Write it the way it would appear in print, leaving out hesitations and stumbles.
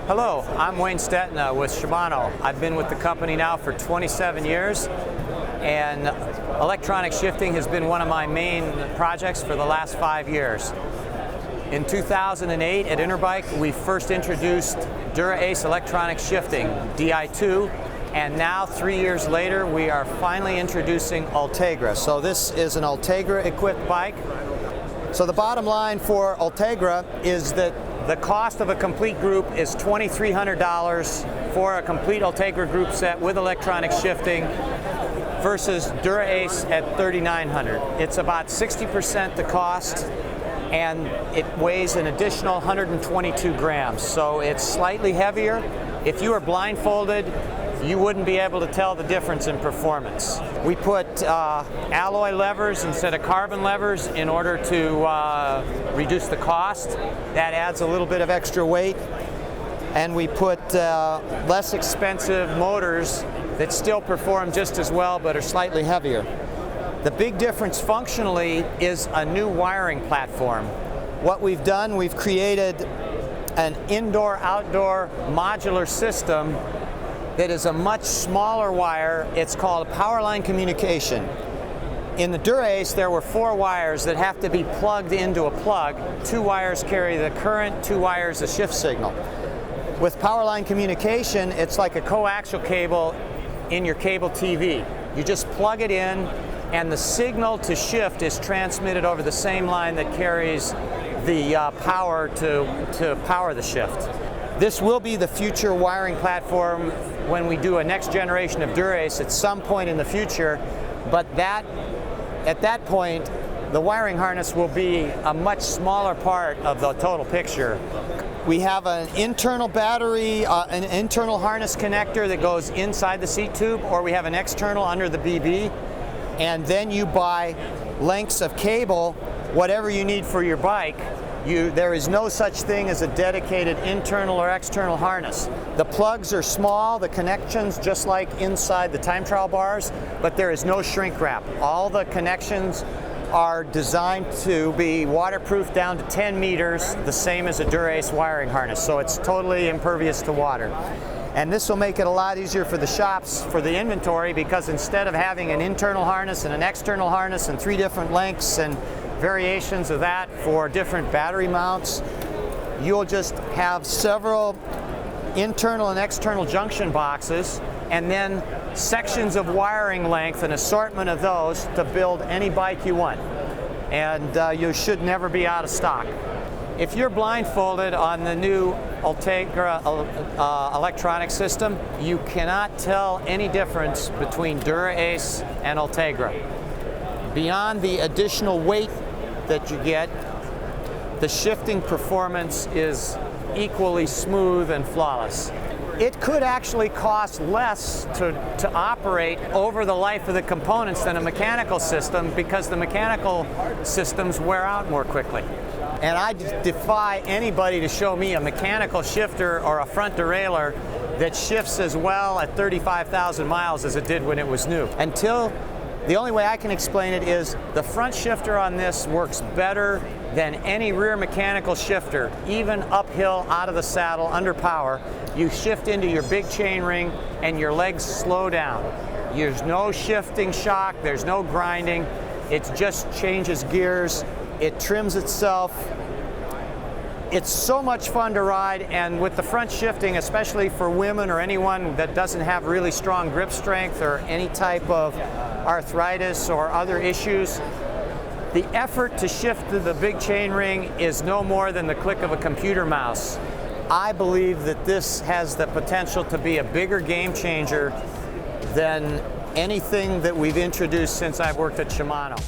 Hello, I'm Wayne Stetina with Shimano. I've been with the company now for 27 years, and electronic shifting has been one of my main projects for the last 5 years. In 2008 at Interbike, we first introduced Dura-Ace electronic shifting, Di2, and now 3 years later we are finally introducing Ultegra. So this is an Ultegra equipped bike. So the bottom line for Ultegra is that the cost of a complete group is $2,300 for a complete Ultegra group set with electronic shifting versus Dura-Ace at $3,900. It's about 60% the cost, and it weighs an additional 122 grams. So it's slightly heavier. If you were blindfolded, you wouldn't be able to tell the difference in performance. We put alloy levers instead of carbon levers in order to reduce the cost. That adds a little bit of extra weight. And we put less expensive motors that still perform just as well but are slightly heavier. The big difference functionally is a new wiring platform. What we've done, we've created an indoor-outdoor modular system that is a much smaller wire. It's called power line communication. In the Dura-Ace, there were 4 wires that have to be plugged into a plug. 2 wires carry the current, 2 wires the shift signal. With power line communication, it's like a coaxial cable in your cable TV. You just plug it in, and the signal to shift is transmitted over the same line that carries the power to power the shift. This will be the future wiring platform when we do a next generation of Dura-Ace at some point in the future, but at that point, the wiring harness will be a much smaller part of the total picture. We have an internal battery, an internal harness connector that goes inside the seat tube, or we have an external under the BB, and then you buy lengths of cable, whatever you need for your bike. There is no such thing as a dedicated internal or external harness. The plugs are small, the connections just like inside the time trial bars, but there is no shrink wrap. All the connections are designed to be waterproof down to 10 meters, the same as a Dura-Ace wiring harness, so it's totally impervious to water. And this will make it a lot easier for the shops for the inventory, because instead of having an internal harness and an external harness and 3 different lengths and variations of that for different battery mounts, you'll just have several internal and external junction boxes, and then sections of wiring length, an assortment of those to build any bike you want. And you should never be out of stock. If you're blindfolded on the new Ultegra electronic system, you cannot tell any difference between Dura-Ace and Ultegra. Beyond the additional weight that you get, the shifting performance is equally smooth and flawless. It could actually cost less to operate over the life of the components than a mechanical system, because the mechanical systems wear out more quickly. And I defy anybody to show me a mechanical shifter or a front derailleur that shifts as well at 35,000 miles as it did when it was new. The only way I can explain it is the front shifter on this works better than any rear mechanical shifter, even uphill, out of the saddle, under power. You shift into your big chain ring and your legs slow down. There's no shifting shock, there's no grinding. It just changes gears, it trims itself. It's so much fun to ride, and with the front shifting, especially for women or anyone that doesn't have really strong grip strength or any type of arthritis or other issues, the effort to shift to the big chain ring is no more than the click of a computer mouse. I believe that this has the potential to be a bigger game changer than anything that we've introduced since I've worked at Shimano.